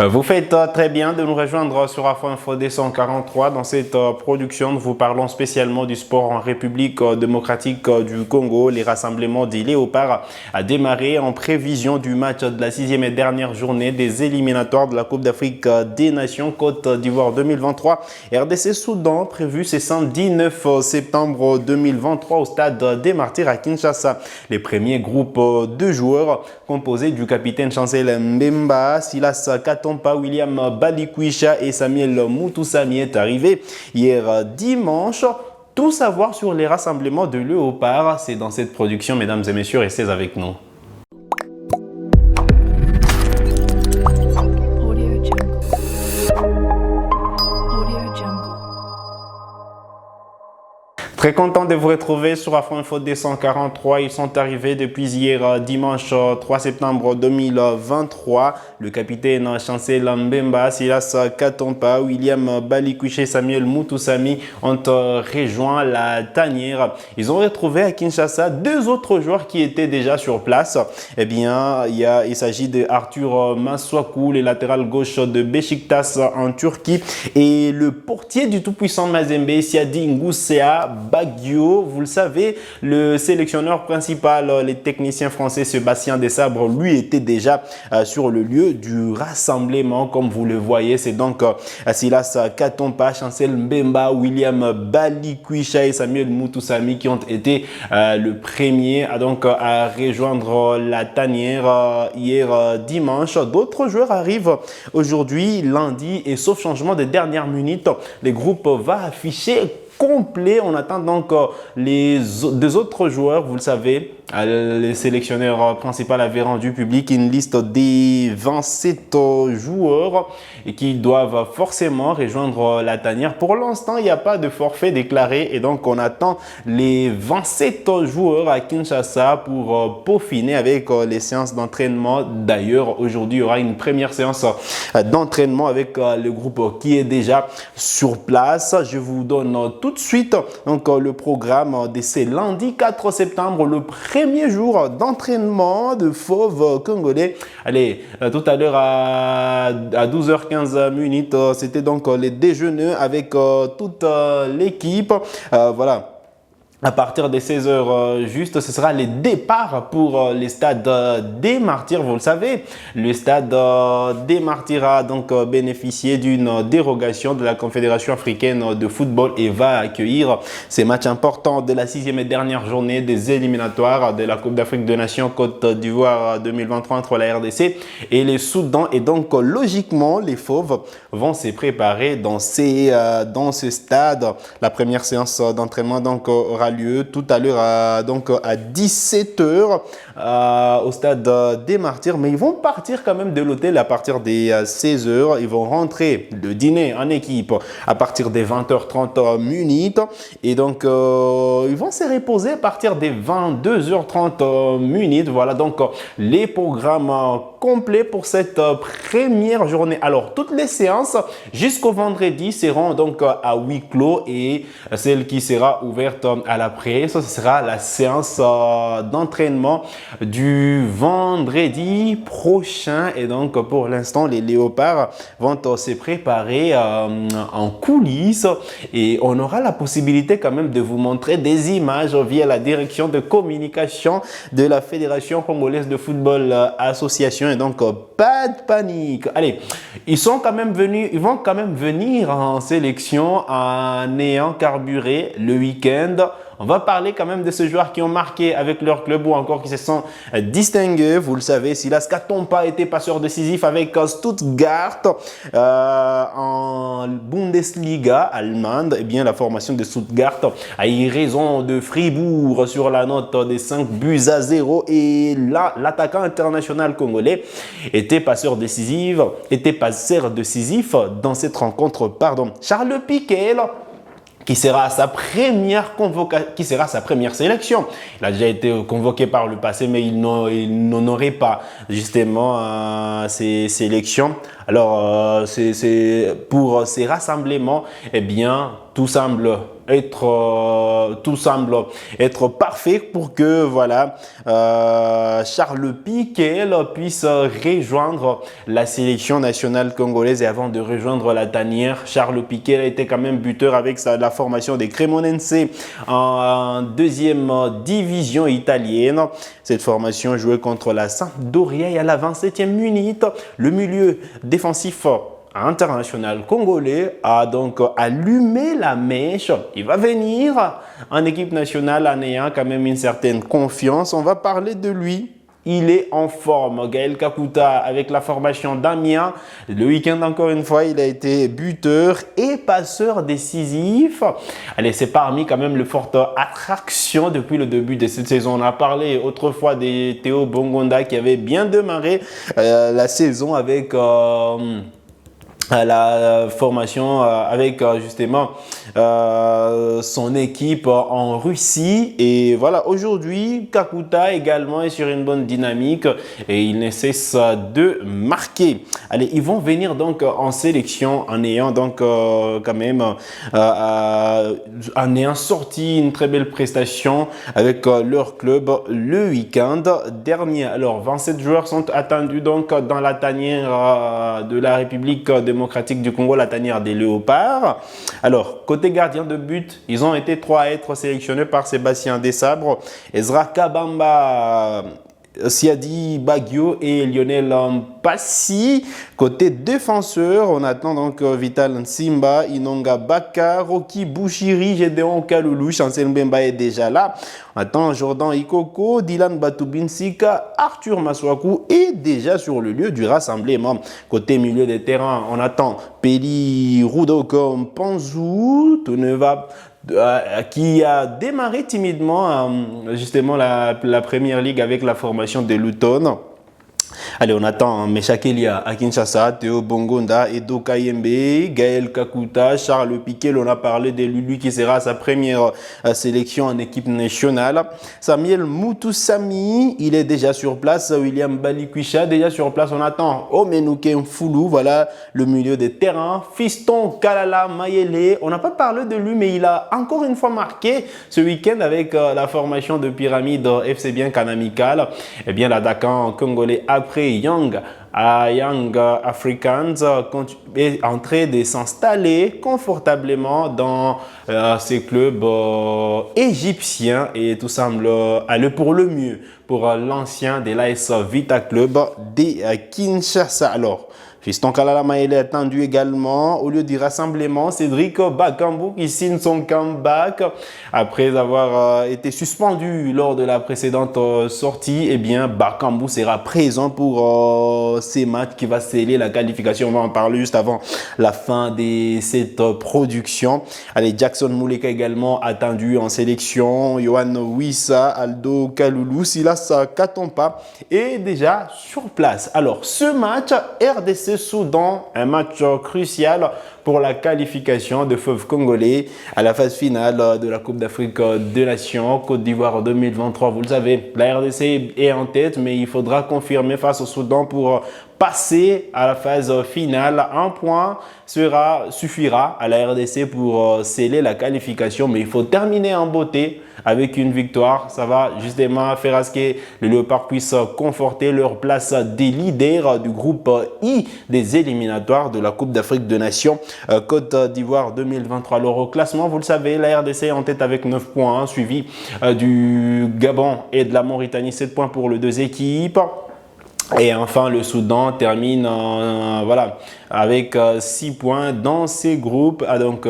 Vous faites très bien de nous rejoindre sur Afro Info D143. Dans cette production, nous vous parlons spécialement du sport en République démocratique du Congo. Les rassemblements des Léopards a démarré en prévision du match de la 6e et dernière journée des éliminatoires de la Coupe d'Afrique des Nations Côte d'Ivoire 2023. RDC Soudan prévu ce samedi 9 septembre 2023 au stade des Martyrs à Kinshasa. Les premiers groupes de joueurs composés du capitaine Chancel Mbemba, Silas Katompa, William Balikwisha et Samuel Moutoussamy est arrivé hier dimanche. Tout savoir sur les rassemblements de Léopards, c'est dans cette production, mesdames et messieurs, restez avec nous. Très content de vous retrouver sur Afro Info D143. Ils sont arrivés depuis hier dimanche 3 septembre 2023. Le capitaine Chancel Mbemba, Silas Katompa, William Balikwisha et Samuel Moutoussamy ont rejoint la tanière. Ils ont retrouvé à Kinshasa deux autres joueurs qui étaient déjà sur place. Eh bien, il s'agit de Arthur Masuaku, le latéral gauche de Beşiktaş en Turquie, et le portier du tout-puissant Mazembe, Siadi Ngusea Baggio. Vous le savez, le sélectionneur principal, les techniciens français Sébastien Desabre, lui était déjà sur le lieu du rassemblement. Comme vous le voyez, c'est donc Silas Katompa, Chancel Mbemba, William Balikwisha et Samuel Moutoussamy qui ont été le premier à rejoindre la tanière hier dimanche. D'autres joueurs arrivent aujourd'hui, lundi, et sauf changement de dernière minute, le groupe va afficher complet. On attend donc les deux autres joueurs. Vous le savez, le sélectionneur principal avait rendu public une liste des 27 joueurs et qui doivent forcément rejoindre la tanière. Pour l'instant, il n'y a pas de forfait déclaré et donc on attend les 27 joueurs à Kinshasa pour peaufiner avec les séances d'entraînement. D'ailleurs, aujourd'hui, il y aura une première séance d'entraînement avec le groupe qui est déjà sur place. Je vous donne tout de suite donc le programme de ce lundi 4 septembre, le premier jour d'entraînement de fauves congolais. Allez, tout à l'heure à 12h15 minutes, c'était donc les déjeuners avec toute l'équipe. Voilà. À partir de 16h juste, ce sera les départs pour les stades des Martyrs. Vous le savez, le stade des Martyrs a donc bénéficié d'une dérogation de la Confédération africaine de football et va accueillir ces matchs importants de la 6e et dernière journée des éliminatoires de la Coupe d'Afrique des Nations Côte d'Ivoire 2023 entre la RDC et les Soudan. Et donc, logiquement, les Fauves vont se préparer dans ce stade. La première séance d'entraînement donc aura lieu tout à l'heure à 17h au stade des Martyrs, mais ils vont partir quand même de l'hôtel à partir des 16h. Ils vont rentrer le dîner en équipe à partir des 20h30 minutes et donc ils vont se reposer à partir des 22h30 minutes. Voilà donc les programmes complets pour cette première journée. Alors toutes les séances jusqu'au vendredi seront donc à huis clos et celle qui sera ouverte à l'après, ce sera la séance d'entraînement du vendredi prochain. Et donc pour l'instant, les Léopards vont se préparer en coulisses et on aura la possibilité quand même de vous montrer des images via la direction de communication de la Fédération congolaise de football association. Et donc pas de panique. Allez, ils vont quand même venir en sélection en ayant carburé le week-end. On va parler quand même de ces joueurs qui ont marqué avec leur club ou encore qui se sont distingués. Vous le savez, Silas Katompa était passeur décisif avec Stuttgart en Bundesliga allemande. Eh bien, la formation de Stuttgart a eu raison de Fribourg sur la note des 5-0. Et là, l'attaquant international congolais était passeur décisif dans cette rencontre. Charles Piquet, qui sera sa première sélection. Il a déjà été convoqué par le passé, mais il n'en aurait pas justement ces sélections. Alors, pour ces rassemblements, eh bien, tout semble tout semble être parfait pour que voilà Charles Piqué puisse rejoindre la sélection nationale congolaise. Et avant de rejoindre la tanière, Charles Piqué a été quand même buteur avec la formation des Cremonense en deuxième division italienne. Cette formation jouait contre la Sampdoria et à la 27e minute, le milieu défensif international congolais a donc allumé la mèche. Il va venir en équipe nationale en ayant quand même une certaine confiance. On va parler de lui. Il est en forme. Gaël Kakuta avec la formation d'Amiens. Le week-end, encore une fois, il a été buteur et passeur décisif. Allez, c'est parmi quand même les fortes attractions depuis le début de cette saison. On a parlé autrefois de Théo Bongonda qui avait bien démarré la saison avec la formation avec justement son équipe en Russie. Et voilà, aujourd'hui, Kakuta également est sur une bonne dynamique et il ne cesse de marquer. Allez, ils vont venir donc en sélection en ayant donc quand même en ayant sorti une très belle prestation avec leur club le week-end dernier. Alors, 27 joueurs sont attendus donc dans la tanière de la République démocratique du Congo, la tanière des Léopards. Alors, côté gardien de but, ils ont été 3 à être sélectionnés par Sébastien Desabre, Ezra Kabamba, Siadi Bagio et Lionel Mpassi. Côté défenseur, on attend donc Vital Nsimba, Inonga Baka, Roki Bouchiri, Gédéon Kaloulou, Chancel Mbemba est déjà là. On attend Jordan Ikoko, Dylan Batubinsika, Arthur Maswaku est déjà sur le lieu du rassemblement. Côté milieu de terrain, on attend Peli Rudoko Mpanzu, Toneva, qui a démarré timidement justement la Première Ligue avec la formation de Luton. Allez, on attend Meshak Elia à Kinshasa, Théo Bongonda, Edo Kayembe, Gaël Kakuta, Charles Piqué. On a parlé de lui qui sera à sa première sélection en équipe nationale. Samuel Moutoussami, il est déjà sur place. William Balikwisha, déjà sur place. On attend Omenouke Mfoulou, voilà le milieu de terrain. Fiston Kalala Mayele, on n'a pas parlé de lui, mais il a encore une fois marqué ce week-end avec la formation de Pyramide FC Bien Canamical. Eh bien, l'attaquant congolais après Young Africans est en train de s'installer confortablement dans ces clubs égyptiens et tout semble aller pour le mieux pour l'ancien de l'AS Vita Club de Kinshasa. Alors, Fiston Kalala Maele est attendu également. Au lieu du rassemblement, Cédric Bakambu qui signe son comeback après avoir été suspendu lors de la précédente sortie. Eh bien, Bakambu sera présent pour ces matchs qui va sceller la qualification. On va en parler juste avant la fin de cette production. Allez, Jackson Mouleka également attendu en sélection. Yohan Wissa, Aldo Kaloulou, Silas Katompa est déjà sur place. Alors, ce match RDC Soudan, un match crucial pour la qualification de Feuve congolais à la phase finale de la Coupe d'Afrique des Nations, Côte d'Ivoire 2023. Vous le savez, la RDC est en tête, mais il faudra confirmer face au Soudan pour passer à la phase finale. Un point suffira à la RDC pour sceller la qualification, mais il faut terminer en beauté avec une victoire. Ça va justement faire à ce que les Léopards puissent conforter leur place des leaders du groupe I des éliminatoires de la Coupe d'Afrique des Nations Côte d'Ivoire 2023. Alors au classement, vous le savez, la RDC est en tête avec 9 points, suivi du Gabon et de la Mauritanie, 7 points pour les deux équipes. Et enfin, le Soudan termine voilà, avec 6 points dans ces groupes. Donc,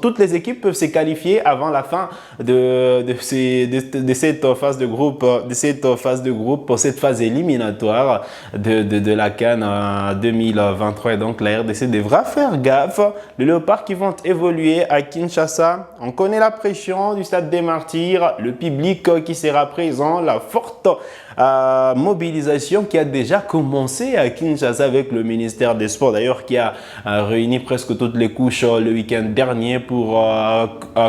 toutes les équipes peuvent se qualifier avant la fin de cette phase de groupe, pour cette phase éliminatoire de la CAN 2023. Et donc, la RDC devra faire gaffe. Les Léopards qui vont évoluer à Kinshasa, on connaît la pression du Stade des Martyrs, le public qui sera présent, la forte mobilisation qui a déjà commencé à Kinshasa avec le ministère des Sports, d'ailleurs qui a réuni presque toutes les couches le week-end dernier pour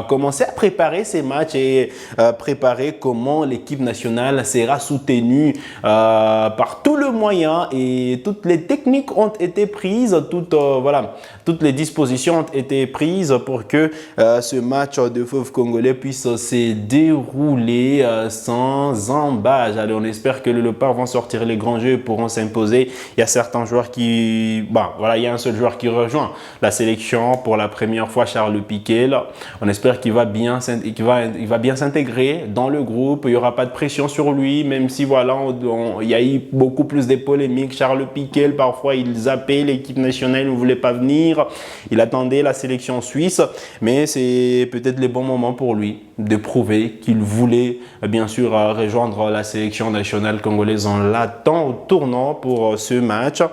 commencer à préparer ces matchs et préparer comment l'équipe nationale sera soutenue par tout le moyen, et toutes les techniques ont été prises, toutes les dispositions ont été prises pour que ce match de fauve congolais puisse se dérouler sans embâche. Allez, on espère que le Léopard vont sortir les grands jeux et pourront s'imposer. Il y a certains joueurs qui... il y a un seul joueur qui rejoint la sélection pour la première fois, Charles Piquet. On espère qu'il va bien s'intégrer dans le groupe. Il n'y aura pas de pression sur lui, même si il y a eu beaucoup plus de polémiques. Charles Piquet, parfois, il zappait l'équipe nationale, il ne voulait pas venir. Il attendait la sélection suisse, mais c'est peut-être le bon moment pour lui de prouver qu'il voulait bien sûr rejoindre la sélection nationale congolaise. On l'attend au tournant pour ce match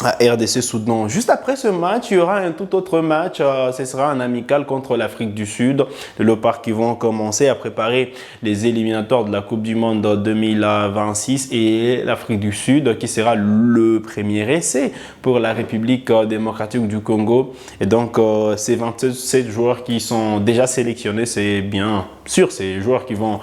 à RDC Soudan. Juste après ce match, il y aura un tout autre match. Ce sera un amical contre l'Afrique du Sud. Les Léopards qui vont commencer à préparer les éliminatoires de la Coupe du Monde 2026, et l'Afrique du Sud qui sera le premier essai pour la République démocratique du Congo. Et donc, ces 27 joueurs qui sont déjà sélectionnés, c'est bien sûr ces joueurs qui vont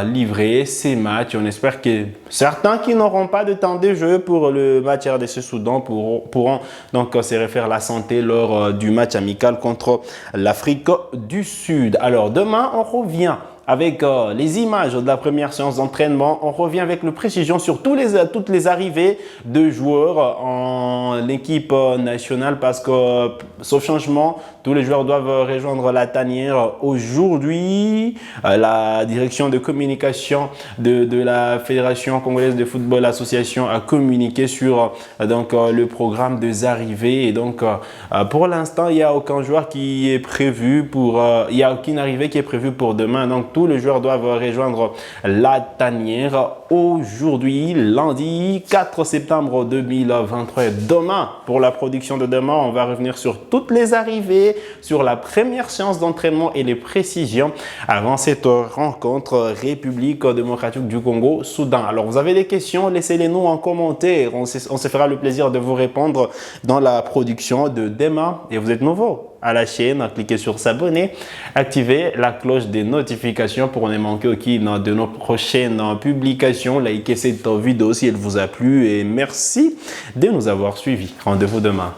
livrer ces matchs. On espère que certains qui n'auront pas de temps de jeu pour le match RDC Soudan pourront donc se refaire la santé lors du match amical contre l'Afrique du Sud. Alors demain, on revient avec les images de la première séance d'entraînement. On revient avec le précision sur toutes les arrivées de joueurs en équipe nationale, parce que, sauf changement, tous les joueurs doivent rejoindre la tanière aujourd'hui. La direction de communication de la Fédération congolaise de football association a communiqué sur le programme des arrivées. Et donc, pour l'instant, il n'y a aucun joueur qui est prévu il n'y a aucune arrivée qui est prévue pour demain. Donc, tous les joueurs doivent rejoindre la tanière aujourd'hui, lundi 4 septembre 2023. Demain, pour la production de demain, on va revenir sur toutes les arrivées, sur la première séance d'entraînement et les précisions avant cette rencontre République démocratique du Congo-Soudan. Alors, vous avez des questions, laissez-les nous en commentaire. On se fera le plaisir de vous répondre dans la production de demain. Et vous êtes nouveau à la chaîne, cliquez sur s'abonner, activez la cloche des notifications pour ne manquer aucune de nos prochaines publications. Likez cette vidéo si elle vous a plu et merci de nous avoir suivis. Rendez-vous demain.